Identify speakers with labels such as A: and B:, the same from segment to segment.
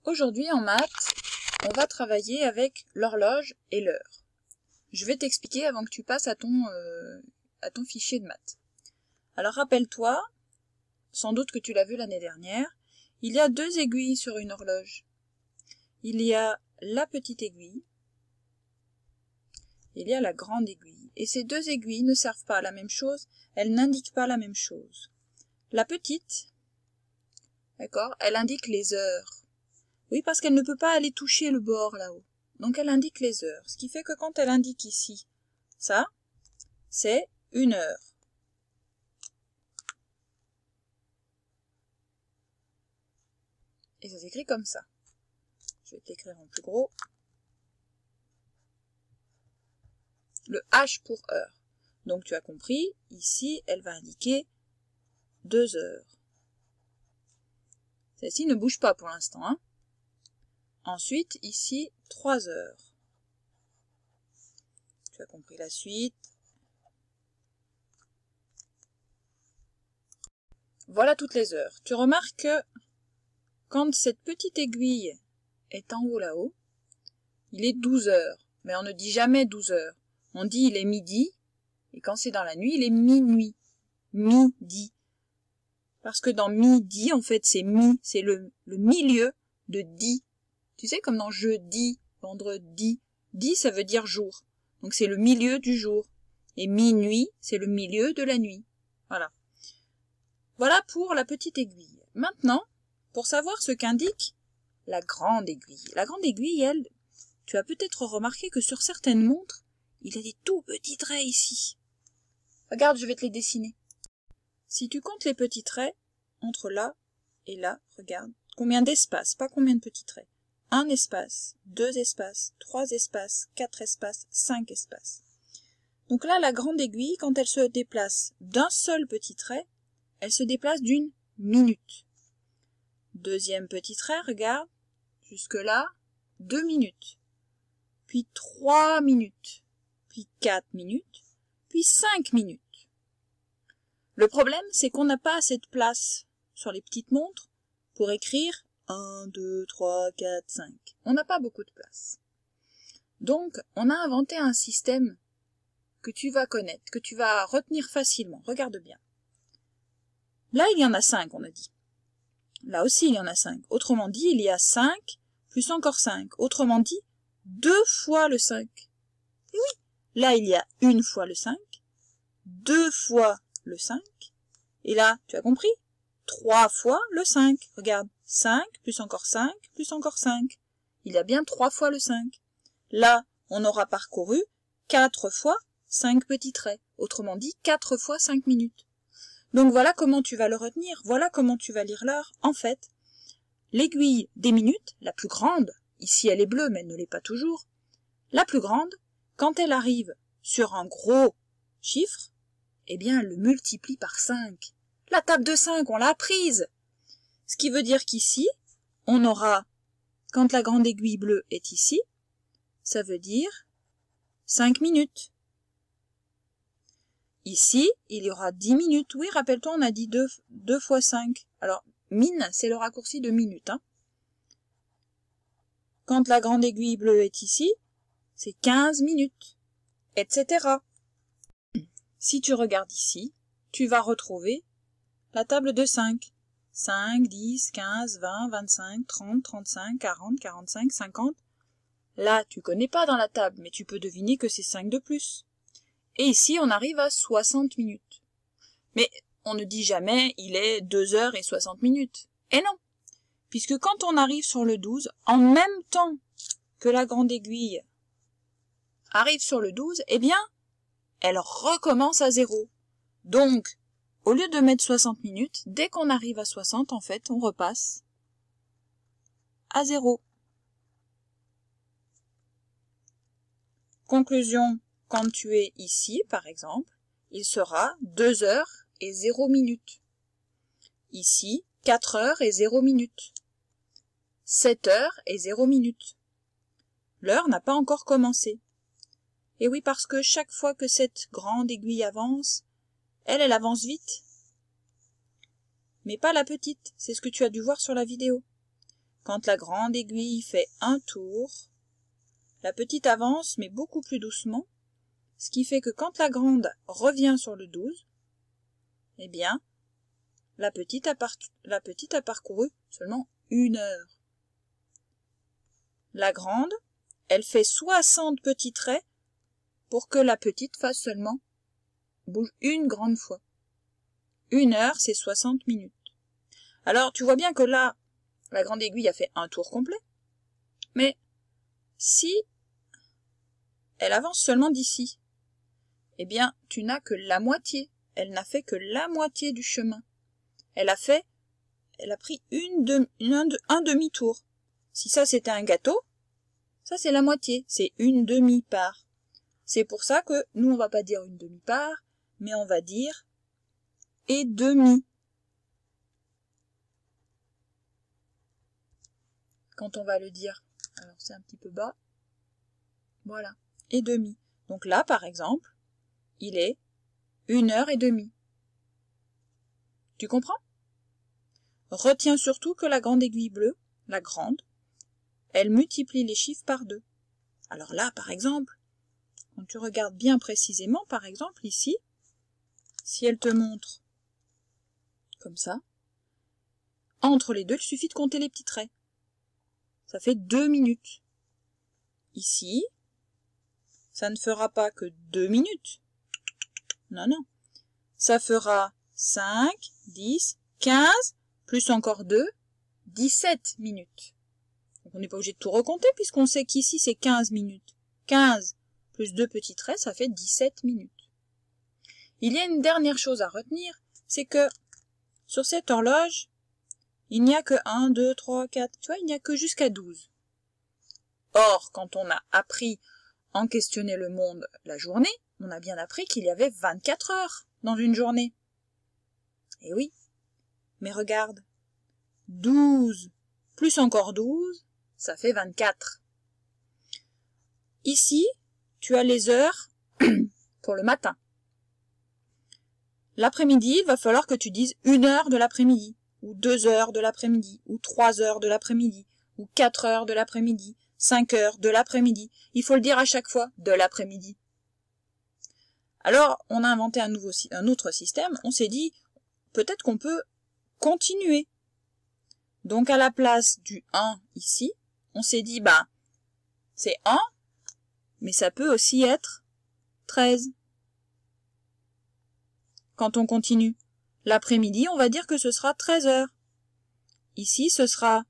A: Aujourd'hui en maths, on va travailler avec l'horloge et l'heure. Je vais t'expliquer avant que tu passes à ton fichier de maths. Alors rappelle-toi, sans doute que tu l'as vu l'année dernière, il y a deux aiguilles sur une horloge. Il y a la petite aiguille, il y a la grande aiguille. Et ces deux aiguilles ne servent pas à la même chose, elles n'indiquent pas la même chose. La petite, d'accord, elle indique les heures. Oui, parce qu'elle ne peut pas aller toucher le bord là-haut. Donc elle indique les heures. Ce qui fait que quand elle indique ici, ça, c'est 1 heure. Et ça s'écrit comme ça. Je vais t'écrire en plus gros. Le H pour heure. Donc tu as compris, ici, elle va indiquer 2 heures. Celle-ci ne bouge pas pour l'instant, hein. Ensuite, ici, 3 heures. Tu as compris la suite. Voilà toutes les heures. Tu remarques que quand cette petite aiguille est en haut là-haut, il est 12 heures. Mais on ne dit jamais 12 heures. On dit il est midi, et quand c'est dans la nuit, il est minuit. Midi. Parce que dans midi, en fait, c'est c'est le milieu de di. Tu sais, comme dans jeudi, vendredi. Di, ça veut dire jour. Donc c'est le milieu du jour. Et minuit, c'est le milieu de la nuit. Voilà. Voilà pour la petite aiguille. Maintenant, pour savoir ce qu'indique la grande aiguille. La grande aiguille, elle, tu as peut-être remarqué que sur certaines montres, il y a des tout petits traits ici. Regarde, je vais te les dessiner. Si tu comptes les petits traits, entre là et là, regarde, combien d'espaces, pas combien de petits traits. 1 espace, 2 espaces, 3 espaces, 4 espaces, 5 espaces. Donc là, la grande aiguille, quand elle se déplace d'un seul petit trait, elle se déplace d'une minute. Deuxième petit trait, regarde, jusque là, 2 minutes. Puis 3 minutes. Puis 4 minutes. Puis 5 minutes. Le problème, c'est qu'on n'a pas assez de place sur les petites montres pour écrire 1, 2, 3, 4, 5. On n'a pas beaucoup de place. Donc, on a inventé un système que tu vas connaître, que tu vas retenir facilement. Regarde bien. Là, il y en a 5, on a dit. Là aussi, il y en a 5. Autrement dit, il y a 5 plus encore 5. Autrement dit, 2 fois le 5. Et oui, là, il y a 1 fois le 5, 2 fois le 5, et là, tu as compris, 3 fois le 5. Regarde, 5 plus encore 5 plus encore 5. Il y a bien 3 fois le 5. Là, on aura parcouru 4 fois 5 petits traits. Autrement dit, 4 fois 5 minutes. Donc voilà comment tu vas le retenir, voilà comment tu vas lire l'heure. En fait, l'aiguille des minutes, la plus grande, ici elle est bleue mais elle ne l'est pas toujours, la plus grande, quand elle arrive sur un gros chiffre, eh bien elle le multiplie par 5. La table de 5, on l'a apprise. Ce qui veut dire qu'ici, on aura, quand la grande aiguille bleue est ici, ça veut dire 5 minutes. Ici, il y aura 10 minutes. Oui, rappelle-toi, on a dit 2 fois 5. Alors, min, c'est le raccourci de minute. Hein. Quand la grande aiguille bleue est ici, c'est 15 minutes, etc. Si tu regardes ici, tu vas retrouver la table de 5. 5, 10, 15, 20, 25, 30, 35, 40, 45, 50. Là, tu connais pas dans la table, mais tu peux deviner que c'est 5 de plus. Et ici, on arrive à 60 minutes. Mais on ne dit jamais il est 2 heures et 60 minutes. Et non, puisque quand on arrive sur le 12, en même temps que la grande aiguille arrive sur le 12, eh bien, elle recommence à 0. Donc, au lieu de mettre 60 minutes, dès qu'on arrive à 60, en fait, on repasse à 0. Conclusion, quand tu es ici, par exemple, il sera 2 heures et 0 minutes. Ici, 4 heures et 0 minutes. 7 heures et 0 minutes. L'heure n'a pas encore commencé. Et oui, parce que chaque fois que cette grande aiguille avance, elle avance vite. Mais pas la petite, c'est ce que tu as dû voir sur la vidéo. quand la grande aiguille fait un tour, la petite avance mais beaucoup plus doucement, ce qui fait que quand la grande revient sur le 12, eh bien, la petite a parcouru seulement 1 heure. La grande, elle fait 60 petits traits pour que la petite fasse seulement bouge une grande fois. 1 heure, c'est 60 minutes. Alors, tu vois bien que là, la grande aiguille a fait un tour complet, mais si elle avance seulement d'ici, eh bien, tu n'as que la moitié. Elle n'a fait que la moitié du chemin. Elle a pris un demi-tour. Si ça c'était un gâteau, ça c'est la moitié, c'est une demi-part. C'est pour ça que nous on va pas dire une demi-part, mais on va dire et demi. Quand on va le dire, alors c'est un petit peu bas, voilà, et demi. Donc là par exemple, il est 1 heure et demie. Tu comprends? Retiens surtout que la grande aiguille bleue, la grande, elle multiplie les chiffres par 2. Alors là, par exemple, quand tu regardes bien précisément, par exemple ici, si elle te montre comme ça, entre les deux, il suffit de compter les petits traits. Ça fait 2 minutes. Ici, ça ne fera pas que 2 minutes. Non, non. Ça fera 5, 10, 15, plus encore 2, 17 minutes. Donc on n'est pas obligé de tout recompter puisqu'on sait qu'ici c'est 15 minutes. 15 plus 2 petits traits, ça fait 17 minutes. Il y a une dernière chose à retenir, c'est que sur cette horloge, il n'y a que 1, 2, 3, 4, tu vois, il n'y a que jusqu'à 12. Or, quand on a appris en questionner le monde la journée, on a bien appris qu'il y avait 24 heures dans une journée. Eh oui, mais regarde, 12 plus encore 12, ça fait 24. Ici, tu as les heures pour le matin. L'après-midi, il va falloir que tu dises 1 heure de l'après-midi, ou 2 heures de l'après-midi, ou 3 heures de l'après-midi, ou 4 heures de l'après-midi, 5 heures de l'après-midi. Il faut le dire à chaque fois, de l'après-midi. Alors, on a inventé un autre système. On s'est dit, peut-être qu'on peut continuer. Donc, à la place du 1 ici, on s'est dit, bah, c'est 1, mais ça peut aussi être 13. Quand on continue l'après-midi, on va dire que ce sera 13 heures. Ici, ce sera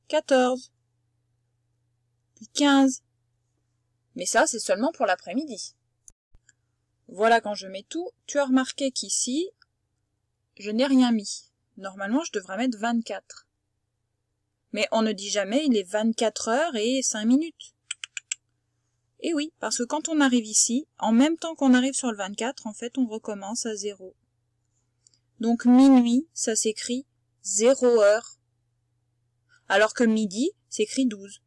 A: 14, puis 15. Mais ça, c'est seulement pour l'après-midi. Voilà, quand je mets tout, tu as remarqué qu'ici, je n'ai rien mis. Normalement, je devrais mettre 24. Mais on ne dit jamais il est 24 heures et 5 minutes. Et oui, parce que quand on arrive ici, en même temps qu'on arrive sur le 24, en fait, on recommence à 0. Donc minuit, ça s'écrit 0 heure. Alors que midi, s'écrit 12.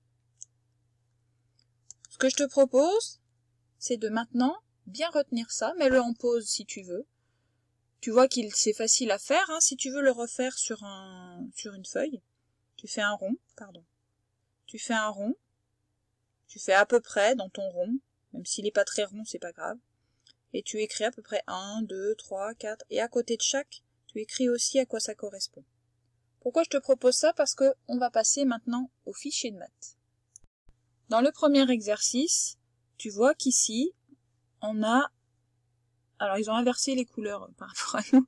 A: Ce que je te propose, c'est de maintenant bien retenir ça. Mets-le en pause si tu veux. Tu vois qu'il c'est facile à faire. Hein, si tu veux le refaire sur une feuille, tu fais un rond, Tu fais un rond. Tu fais à peu près dans ton rond, même s'il n'est pas très rond, c'est pas grave. Et tu écris à peu près 1, 2, 3, 4, et à côté de chaque, tu écris aussi à quoi ça correspond. Pourquoi je te propose ça? Parce que on va passer maintenant au fichier de maths. Dans le premier exercice, tu vois qu'ici, on a... Alors, ils ont inversé les couleurs par rapport à nous.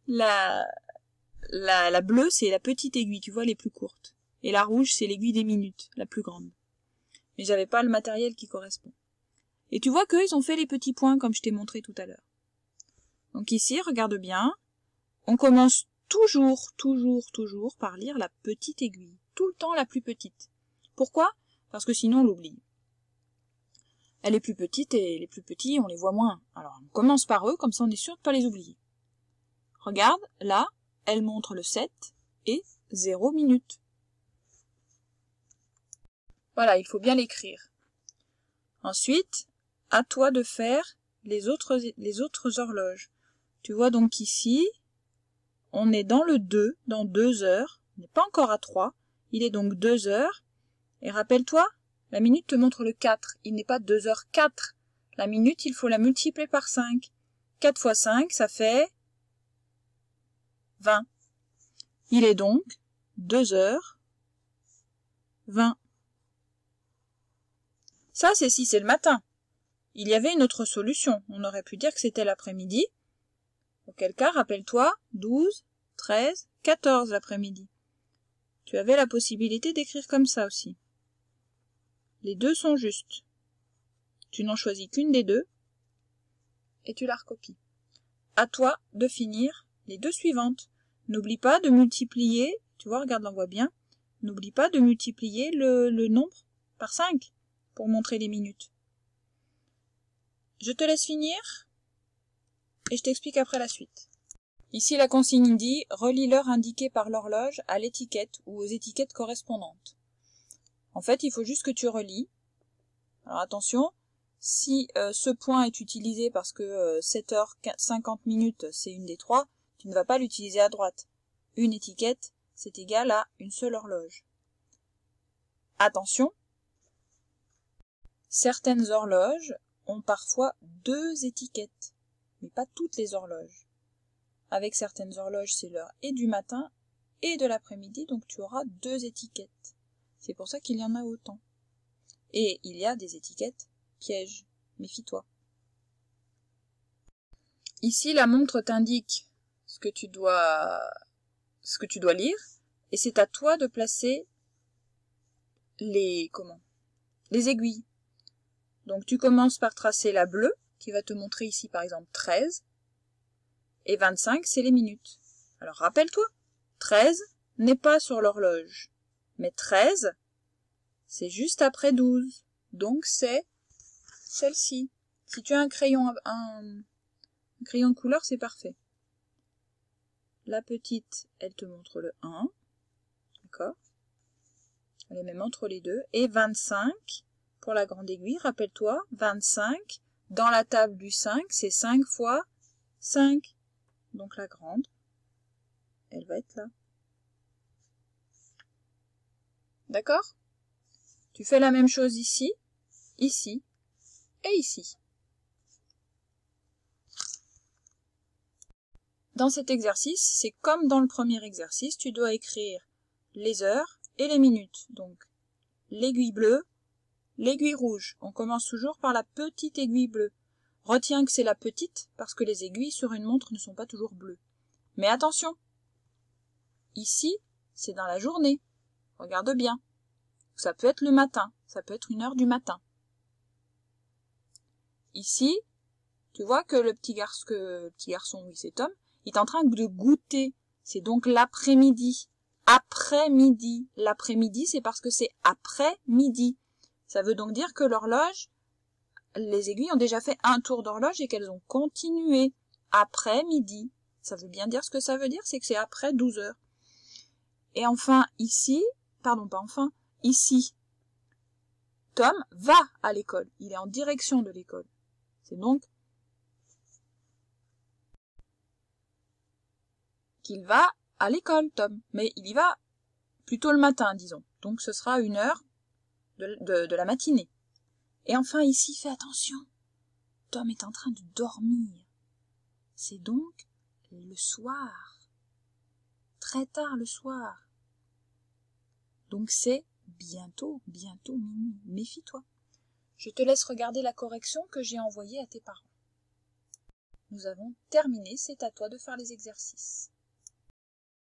A: La bleue, c'est la petite aiguille, tu vois, les plus courtes. Et la rouge, c'est l'aiguille des minutes, la plus grande. Mais j'avais pas le matériel qui correspond. Et tu vois qu'eux, ils ont fait les petits points comme je t'ai montré tout à l'heure. Donc ici, regarde bien, on commence toujours par lire la petite aiguille. Tout le temps la plus petite. Pourquoi? Parce que sinon on l'oublie. Elle est plus petite et les plus petits, on les voit moins. Alors on commence par eux, comme ça on est sûr de pas les oublier. Regarde, là, elle montre le 7 et 0 minutes. Voilà, il faut bien l'écrire. Ensuite, à toi de faire les autres horloges. Tu vois donc ici, on est dans le 2, dans 2 heures, on n'est pas encore à 3, Il est donc 2 heures. Et rappelle-toi, la minute te montre le 4. Il n'est pas 2h04. La minute, il faut la multiplier par 5. 4 fois 5, ça fait 20. Il est donc 2h20. Ça, c'est si c'est le matin. Il y avait une autre solution. On aurait pu dire que c'était l'après-midi. Auquel cas, rappelle-toi, 12, 13, 14 l'après-midi. Tu avais la possibilité d'écrire comme ça aussi. Les deux sont justes. Tu n'en choisis qu'une des deux et tu la recopies. À toi de finir les deux suivantes. N'oublie pas de multiplier, tu vois, regarde, l'envoie bien. N'oublie pas de multiplier le nombre par 5 pour montrer les minutes. Je te laisse finir et je t'explique après la suite. Ici, la consigne dit « Relie l'heure indiquée par l'horloge à l'étiquette ou aux étiquettes correspondantes ». En fait, il faut juste que tu relis. Alors attention, si ce point est utilisé parce que 7h50 c'est une des trois, tu ne vas pas l'utiliser à droite. Une étiquette, c'est égal à une seule horloge. Attention, certaines horloges ont parfois 2 étiquettes, mais pas toutes les horloges. Avec certaines horloges, c'est l'heure et du matin et de l'après-midi, donc tu auras 2 étiquettes. C'est pour ça qu'il y en a autant. Et il y a des étiquettes pièges, méfie-toi. Ici, la montre t'indique ce que tu dois lire, et c'est à toi de placer les aiguilles. Donc tu commences par tracer la bleue, qui va te montrer ici par exemple 13, et 25 c'est les minutes. Alors rappelle-toi, 13 n'est pas sur l'horloge, mais 13 c'est juste après 12, donc c'est celle-ci. Si tu as un crayon de couleur, c'est parfait. La petite, elle te montre le 1, d'accord? Elle est même entre les deux. Et 25, pour la grande aiguille, rappelle-toi, 25, dans la table du 5, c'est 5 fois 5. Donc la grande, elle va être là. D'accord? Tu fais la même chose ici, ici et ici. Dans cet exercice, c'est comme dans le premier exercice, tu dois écrire les heures et les minutes. Donc, l'aiguille bleue, l'aiguille rouge. On commence toujours par la petite aiguille bleue. Retiens que c'est la petite parce que les aiguilles sur une montre ne sont pas toujours bleues. Mais attention, ici, c'est dans la journée. Regarde bien. Ça peut être le matin, ça peut être 1h du matin. Ici, tu vois que le petit garçon, oui c'est Tom, il est en train de goûter. C'est donc l'après-midi. Après-midi. L'après-midi, c'est parce que c'est après-midi. Ça veut donc dire que l'horloge, les aiguilles ont déjà fait un tour d'horloge et qu'elles ont continué après-midi. Ça veut bien dire ce que ça veut dire, c'est que c'est après 12 heures. Et enfin, ici, pardon, pas enfin, ici, Tom va à l'école. Il est en direction de l'école. C'est donc qu'il va à l'école, Tom. Mais il y va plutôt le matin, disons. Donc ce sera 1h de la matinée. Et enfin ici, fais attention. Tom est en train de dormir. C'est donc le soir. Très tard le soir. Donc c'est bientôt minuit. Méfie-toi. Je te laisse regarder la correction que j'ai envoyée à tes parents. Nous avons terminé, c'est à toi de faire les exercices.